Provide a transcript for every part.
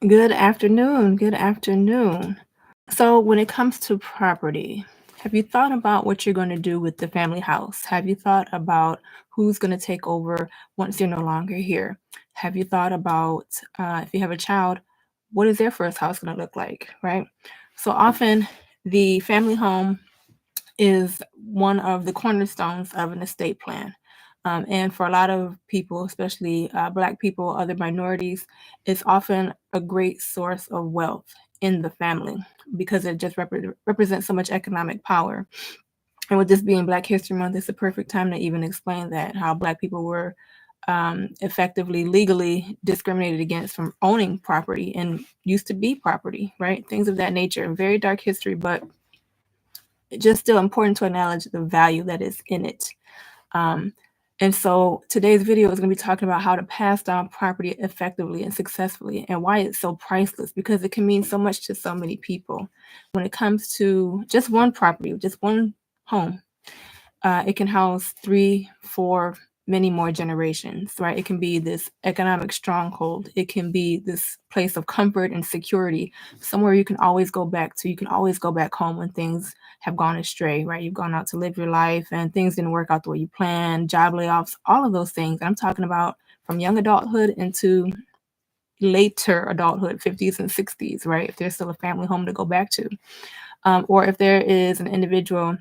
Good afternoon. Good afternoon. So, when it comes to property, have you thought about what you're going to do with the family house? Have you thought about who's going to take over once you're no longer here? Have you thought about if you have a child, what is their first house going to look like, right? So, often the family home is one of the cornerstones of an estate plan. And for a lot of people, especially Black people, other minorities, it's often a great source of wealth in the family because it just represents so much economic power. And with this being Black History Month, it's a perfect time to even explain that how Black people were effectively legally discriminated against from owning property and used to be property, right? Things of that nature. Very dark history, but just still important to acknowledge the value that is in it. Um, and so today's video is going to be talking about how to pass down property effectively and successfully and why it's so priceless because it can mean so much to so many people. When it comes to just one property, just one home, it can house three, four, many more generations, right? It can be this economic stronghold. It can be this place of comfort and security, somewhere you can always go back to. You can always go back home when things have gone astray, right? You've gone out to live your life and things didn't work out the way you planned, job layoffs, all of those things. I'm talking about from young adulthood into later adulthood, 50s and 60s, right? If there's still a family home to go back to. Or if there is an individual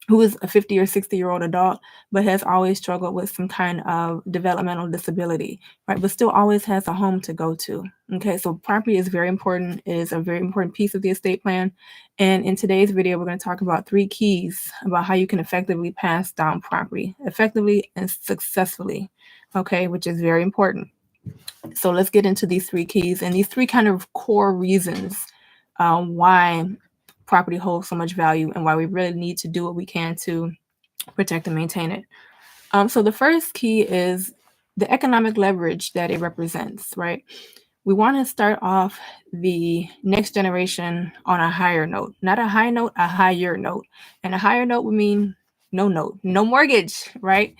who is a 50 or 60-year-old adult, but has always struggled with some kind of developmental disability, right? But still always has a home to go to. Okay, so property is very important. It is a very important piece of the estate plan. And in today's video, we're going to talk about 3 keys about how you can effectively pass down property, effectively and successfully, okay, which is very important. So let's get into these 3 keys and these 3 kind of core reasons why property holds so much value and why we really need to do what we can to protect and maintain it. So the first key is the economic leverage that it represents, right? We want to start off the next generation on a higher note, not a high note, a higher note. And a higher note would mean no note, no mortgage, right?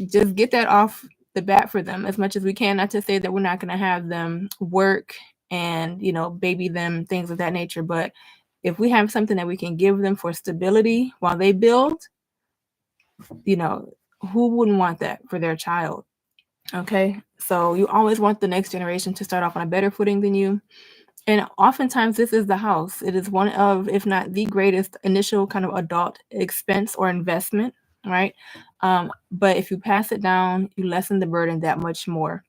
Just get that off the bat for them as much as we can. Not to say that we're not going to have them work and, baby them, things of that nature. But if we have something that we can give them for stability while they build, you know, who wouldn't want that for their child? Okay. So you always want the next generation to start off on a better footing than you. And oftentimes, this is the house. It is one of, if not the greatest initial kind of adult expense or investment, right? But if you pass it down, you lessen the burden that much more.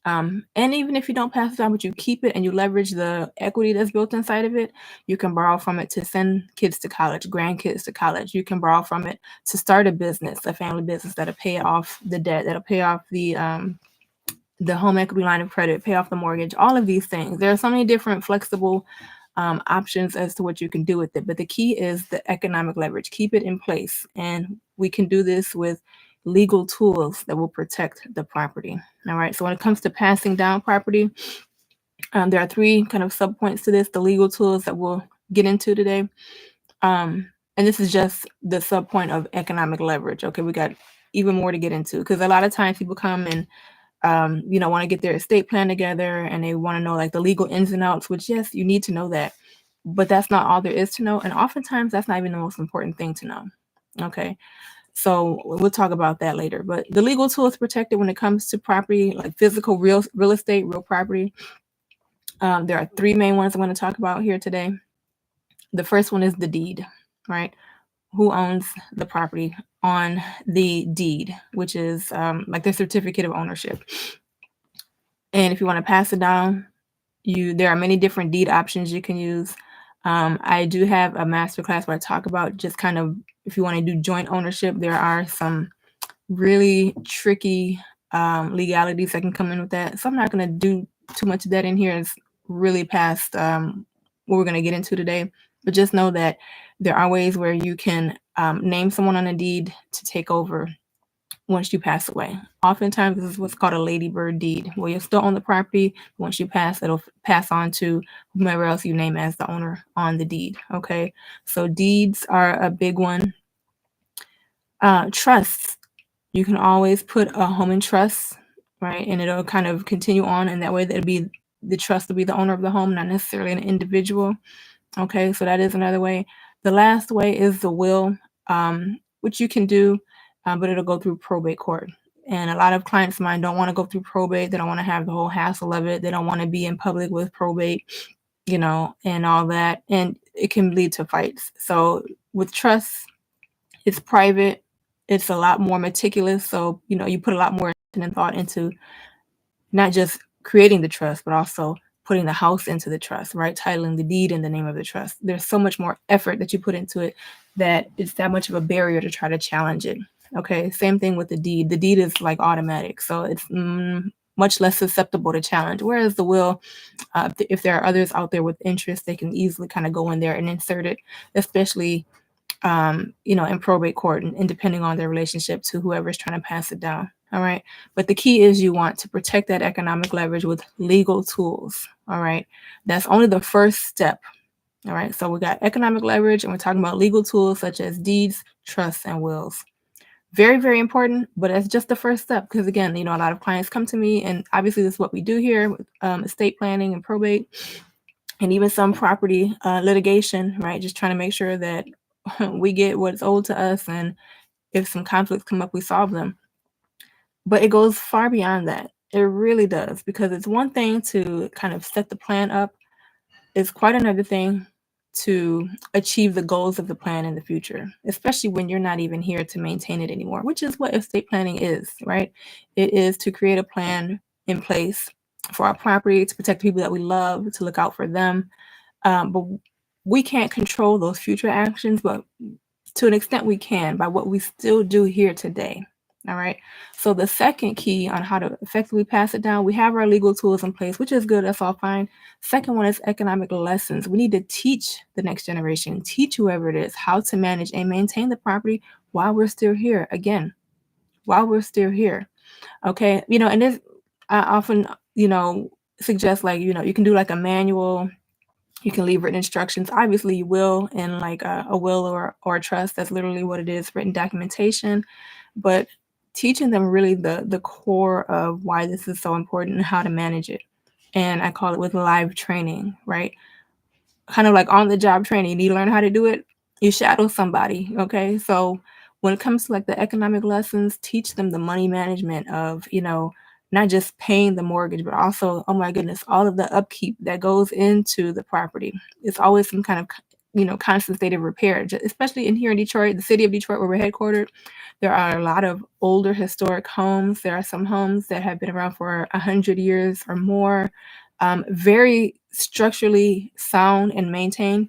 And even if you don't pass it down, but you keep it and you leverage the equity that's built inside of it, you can borrow from it to send kids to college, grandkids to college. You can borrow from it to start a business, a family business that'll pay off the debt, that'll pay off the home equity line of credit, pay off the mortgage, all of these things. There are so many different flexible options as to what you can do with it. But the key is the economic leverage. Keep it in place. And we can do this with legal tools that will protect the property. All right. So when it comes to passing down property, there are 3 kind of sub points to this, the legal tools that we'll get into today. And this is just the sub point of economic leverage. Okay. We got even more to get into because a lot of times people come and want to get their estate plan together and they want to know like the legal ins and outs, which yes, you need to know that, but that's not all there is to know. And oftentimes that's not even the most important thing to know. Okay. So we'll talk about that later, but the legal tool is protected when it comes to property, like physical, real estate, real property. There are 3 main ones I'm going to talk about here today. The first one is the deed, right? Who owns the property on the deed, which is like the certificate of ownership. And if you want to pass it down, there are many different deed options you can use. I do have a masterclass where I talk about just kind of if you want to do joint ownership, there are some really tricky legalities that can come in with that. So I'm not going to do too much of that in here. It's really past what we're going to get into today. But just know that there are ways where you can name someone on a deed to take over once you pass away. Oftentimes, this is what's called a ladybird deed, where you'll still own the property. Once you pass, it'll pass on to whomever else you name as the owner on the deed. Okay, so deeds are a big one. Trusts. You can always put a home in trust, right? And it'll kind of continue on in that way. That'll be the trust will be the owner of the home, not necessarily an individual. Okay, so that is another way. The last way is the will, which you can do, but it'll go through probate court. And a lot of clients of mine don't want to go through probate. They don't want to have the whole hassle of it. They don't want to be in public with probate, and all that. And it can lead to fights. So with trust, it's private. It's a lot more meticulous. So, you put a lot more attention and thought into not just creating the trust, but also putting the house into the trust, right? Titling the deed in the name of the trust. There's so much more effort that you put into it that it's that much of a barrier to try to challenge it. Okay, same thing with the deed. The deed is like automatic, so it's much less susceptible to challenge. Whereas the will, if there are others out there with interest, they can easily kind of go in there and insert it, especially in probate court and depending on their relationship to whoever's trying to pass it down. All right. But the key is you want to protect that economic leverage with legal tools. All right. That's only the first step. All right. So we got economic leverage and we're talking about legal tools such as deeds, trusts, and wills. Very, very important, but that's just the first step. Because again, a lot of clients come to me, and obviously this is what we do here with estate planning and probate, and even some property litigation, right? Just trying to make sure that we get what's owed to us, and if some conflicts come up, we solve them. But it goes far beyond that. It really does, because it's one thing to kind of set the plan up. It's quite another thing to achieve the goals of the plan in the future, especially when you're not even here to maintain it anymore, which is what estate planning is, right? It is to create a plan in place for our property, to protect the people that we love, to look out for them. But we can't control those future actions, but to an extent we can by what we still do here today. All right. So the second key on how to effectively pass it down, we have our legal tools in place, which is good. That's all fine. Second one is economic lessons. We need to teach the next generation, teach whoever it is, how to manage and maintain the property while we're still here. Again, while we're still here. Okay. And this, I often, suggest, like, you can do like a manual. You can leave written instructions. Obviously, you will in like a will or a trust. That's literally what it is, written documentation. But teaching them really the core of why this is so important and how to manage it. And I call it with live training, right? Kind of like on the job training. You need to learn how to do it. You shadow somebody, okay? So when it comes to like the economic lessons, teach them the money management of, not just paying the mortgage, but also, oh my goodness, all of the upkeep that goes into the property. It's always some kind of, constant state of repair, especially in here in Detroit, the city of Detroit, where we're headquartered. There are a lot of older historic homes. There are some homes that have been around for 100 years or more, very structurally sound and maintained.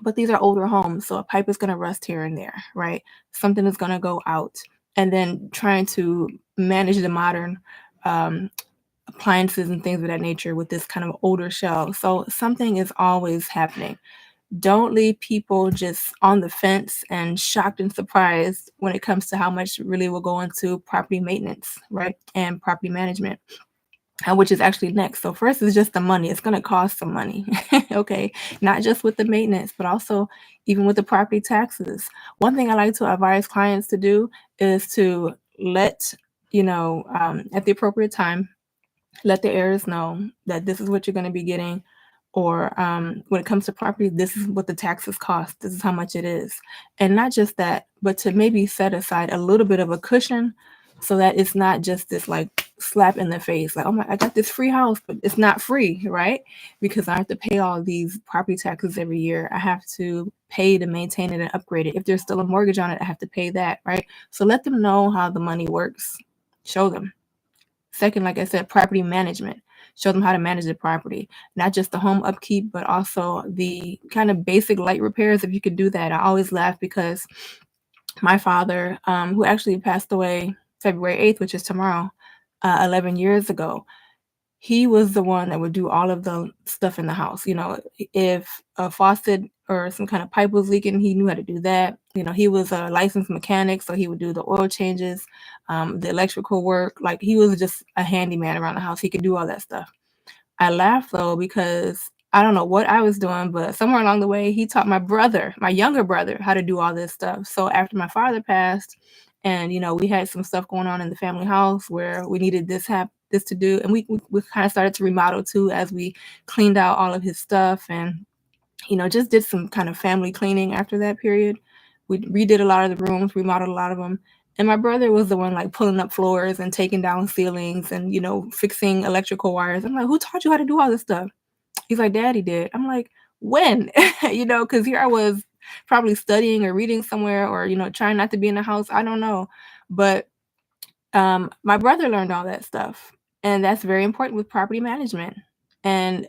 But these are older homes, so a pipe is going to rust here and there, right? Something is going to go out. And then trying to manage the modern appliances and things of that nature with this kind of older shell. So something is always happening. Don't leave people just on the fence and shocked and surprised when it comes to how much really will go into property maintenance, right? And property management, which is actually next. So first is just the money. It's going to cost some money, okay? Not just with the maintenance, but also even with the property taxes. One thing I like to advise clients to do is to let, at the appropriate time, let the heirs know that this is what you're going to be getting, or when it comes to property, this is what the taxes cost, this is how much it is. And not just that, but to maybe set aside a little bit of a cushion so that it's not just this like slap in the face, like, oh my, I got this free house, but it's not free, right? Because I have to pay all these property taxes every year. I have to pay to maintain it and upgrade it. If there's still a mortgage on it, I have to pay that, right? So let them know how the money works. Show them. Second, like I said, property management. Show them how to manage the property, not just the home upkeep, but also the kind of basic light repairs. If you could do that, I always laugh because my father, who actually passed away February 8th, which is tomorrow, 11 years ago, he was the one that would do all of the stuff in the house. If a faucet or some kind of pipe was leaking, he knew how to do that. He was a licensed mechanic, so he would do the oil changes, the electrical work. Like, he was just a handyman around the house. He could do all that stuff. I laugh though, because I don't know what I was doing, but somewhere along the way, he taught my younger brother, how to do all this stuff. So after my father passed, and we had some stuff going on in the family house where we needed this this to do. And we kind of started to remodel too as we cleaned out all of his stuff and, just did some kind of family cleaning after that period. We redid a lot of the rooms, remodeled a lot of them. And my brother was the one like pulling up floors and taking down ceilings and, fixing electrical wires. I'm like, who taught you how to do all this stuff? He's like, Daddy did. I'm like, when? Because here I was probably studying or reading somewhere or, trying not to be in the house. I don't know. But my brother learned all that stuff. And that's very important with property management. And,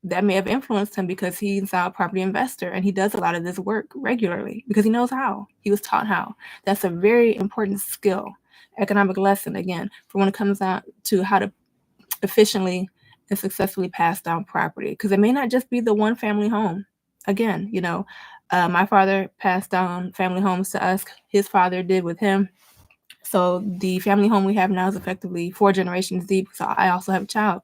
that may have influenced him because he's now a property investor and he does a lot of this work regularly because he knows how. He was taught how. That's a very important skill, economic lesson, again, for when it comes down to how to efficiently and successfully pass down property, because it may not just be the one family home. Again, my father passed down family homes to us. His father did with him. So the family home we have now is effectively 4 generations deep. So I also have a child.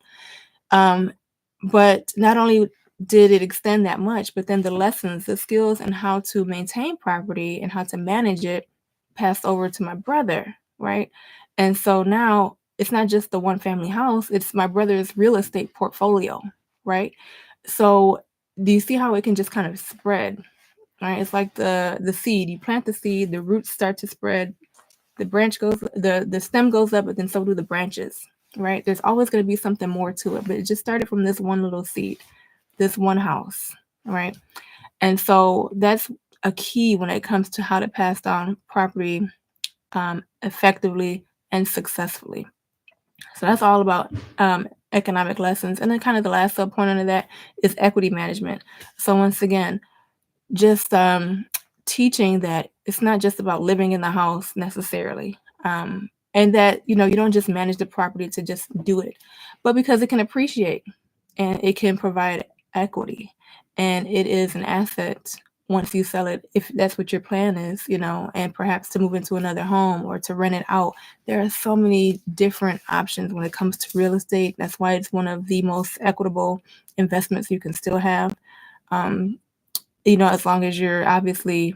But not only did it extend that much, but then the lessons, the skills, and how to maintain property and how to manage it passed over to my brother, right? And so now it's not just the one family house, it's my brother's real estate portfolio, right? So do you see how it can just kind of spread, right? It's like the seed. You plant the seed, the roots start to spread, the stem goes up, but then so do the branches, right? There's always going to be something more to it, but it just started from this one little seed, this one house, right? And so that's a key when it comes to how to pass down property effectively and successfully. So that's all about economic lessons. And then kind of the last sub point under that is equity management. So once again, just teaching that it's not just about living in the house necessarily. And that, you don't just manage the property to just do it, but because it can appreciate and it can provide equity and it is an asset once you sell it, if that's what your plan is, and perhaps to move into another home or to rent it out. There are so many different options when it comes to real estate. That's why it's one of the most equitable investments you can still have. As long as you're obviously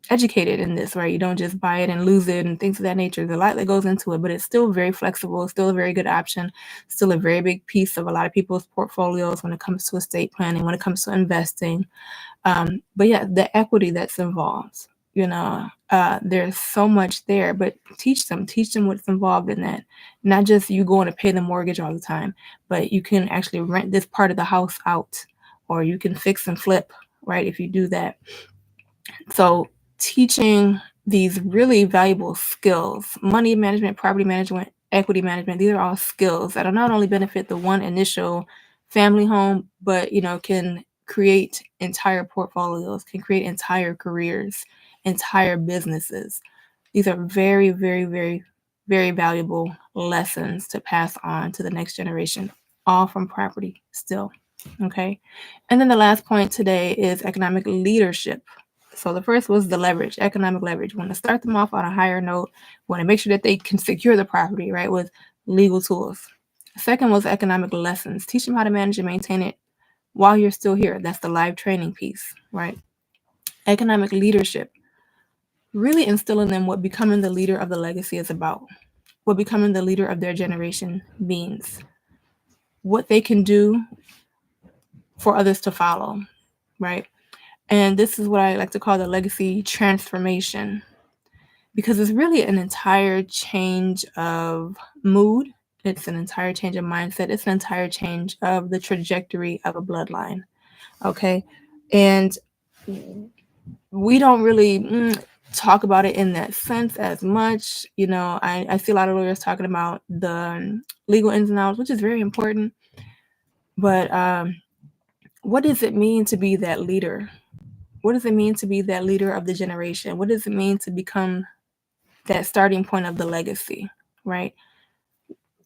educated in this, right? You don't just buy it and lose it and things of that nature. There's a lot that goes into it, but it's still very flexible, still a very good option, still a very big piece of a lot of people's portfolios when it comes to estate planning, when it comes to investing. But yeah, the equity that's involved, there's so much there, but teach them what's involved in that. Not just you going to pay the mortgage all the time, but you can actually rent this part of the house out, or you can fix and flip, right? If you do that. So teaching these really valuable skills, money management, property management, equity management, these are all skills that'll not only benefit the one initial family home, but can create entire portfolios, can create entire careers, entire businesses. These are very, very, very, very valuable lessons to pass on to the next generation, all from property still. Okay. And then the last point today is economic leadership. So the first was the leverage, economic leverage. We want to start them off on a higher note. We want to make sure that they can secure the property, right, with legal tools. Second was economic lessons. Teach them how to manage and maintain it while you're still here. That's the live training piece, right? Economic leadership. Really instill in them what becoming the leader of the legacy is about, what becoming the leader of their generation means, what they can do for others to follow, right? And this is what I like to call the legacy transformation, because it's really an entire change of mood. It's an entire change of mindset. It's an entire change of the trajectory of a bloodline. Okay. And we don't really talk about it in that sense as much. I see a lot of lawyers talking about the legal ins and outs, which is very important. But what does it mean to be that leader? What does it mean to be that leader of the generation? What does it mean to become that starting point of the legacy, right?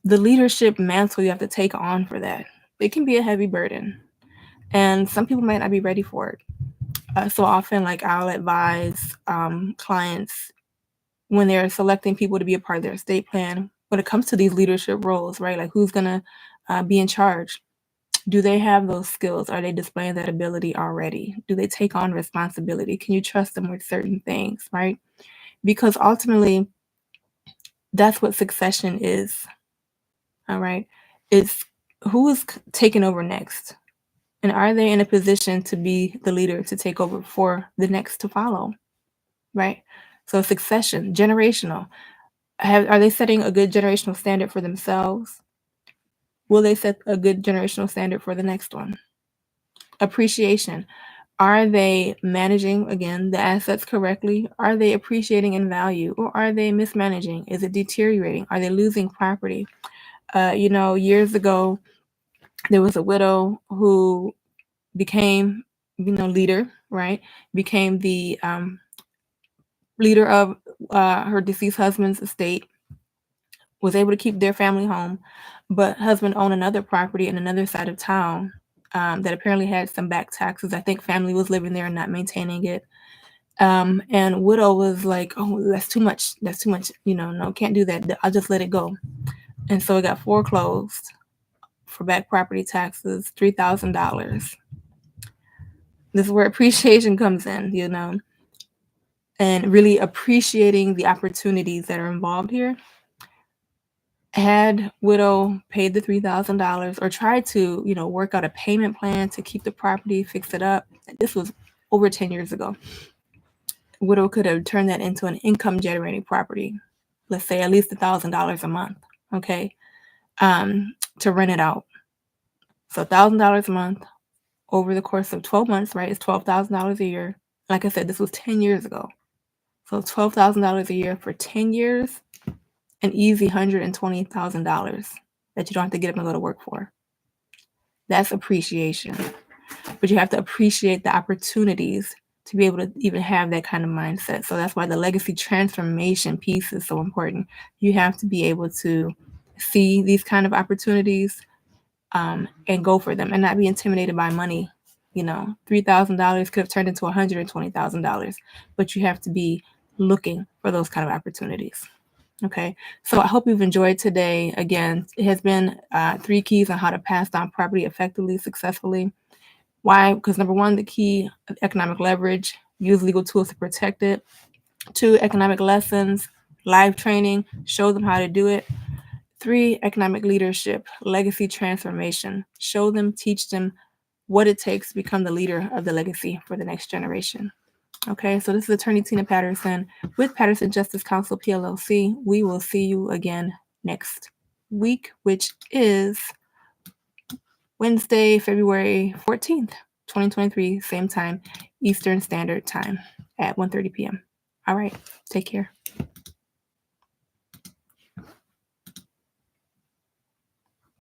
The leadership mantle you have to take on for that. It can be a heavy burden. And some people might not be ready for it. So often, like, I'll advise clients when they're selecting people to be a part of their estate plan, when it comes to these leadership roles, right? Like, who's going to be in charge? Do they have those skills? Are they displaying that ability already? Do they take on responsibility? Can you trust them with certain things, right? Because ultimately, that's what succession is. All right. It's who is taking over next? And are they in a position to be the leader to take over for the next to follow? Right. So succession, generational. Are they setting a good generational standard for themselves? Will they set a good generational standard for the next one? Appreciation. Are they managing, again, the assets correctly? Are they appreciating in value or are they mismanaging? Is it deteriorating? Are they losing property? Years ago, there was a widow who became, leader, right? Became the leader of her deceased husband's estate, was able to keep their family home, but husband owned another property in another side of town that apparently had some back taxes. I think family was living there and not maintaining it. And widow was like, "Oh, that's too much. That's too much. No, can't do that. I'll just let it go." And so it got foreclosed for back property taxes, $3,000. This is where appreciation comes in, and really appreciating the opportunities that are involved here. Had widow paid the $3,000 or tried to, work out a payment plan to keep the property, fix it up. This was over 10 years ago. Widow could have turned that into an income generating property. Let's say at least $1,000 a month, okay, to rent it out. So $1,000 a month over the course of 12 months, right? It's $12,000 a year. Like I said, this was 10 years ago. So $12,000 a year for 10 years, an easy $120,000 that you don't have to get up and go to work for. That's appreciation. But you have to appreciate the opportunities to be able to even have that kind of mindset. So that's why the legacy transformation piece is so important. You have to be able to see these kind of opportunities and go for them and not be intimidated by money. $3,000 could have turned into $120,000, but you have to be looking for those kind of opportunities. Okay, so I hope you've enjoyed today. Again, it has been 3 keys on how to pass down property effectively, successfully. Why? Because number one, the key of economic leverage, use legal tools to protect it. 2, economic lessons, live training, show them how to do it. 3, economic leadership, legacy transformation, show them, teach them what it takes to become the leader of the legacy for the next generation. Okay, so this is Attorney Tina Patterson with Patterson Justice Council PLLC. We will see you again next week, which is Wednesday, February 14th, 2023, same time, Eastern Standard Time at 1:30 p.m. All right, take care.